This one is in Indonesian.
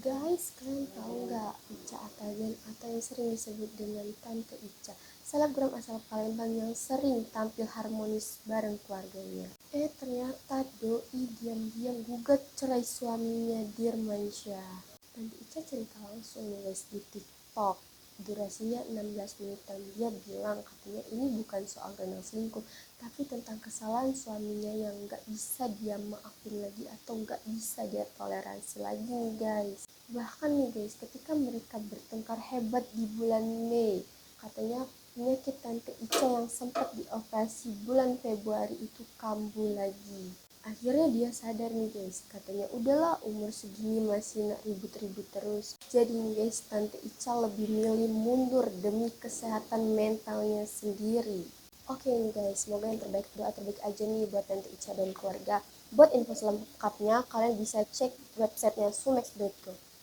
Guys, kalian tahu nggak Ica Atagen atau yang sering disebut dengan Tante Ica, selebgram asal Palembang yang sering tampil harmonis bareng keluarganya. Ternyata doi diam-diam gugat cerai suaminya Dirmansyah. Tante Ica cerita langsung nih guys di TikTok. Durasinya 16 menitan. Dia bilang katanya ini bukan soal gagal selingkuh, tapi tentang kesalahan suaminya yang gak bisa dia maafin lagi atau gak bisa dia toleransi lagi nih guys. Bahkan nih guys, ketika mereka bertengkar hebat di bulan Mei, katanya penyakit Tante Ica yang sempat dioperasi bulan Februari itu kambuh lagi. Akhirnya dia sadar nih guys, katanya udahlah umur segini masih nak ribut-ribut terus. Jadi nih guys, Tante Ica lebih milih mundur demi kesehatan mentalnya sendiri. Oke nih guys, semoga yang terbaik, doa terbaik aja nih buat Tante Ica dan keluarga. Buat info selengkapnya, kalian bisa cek websitenya sumex.co.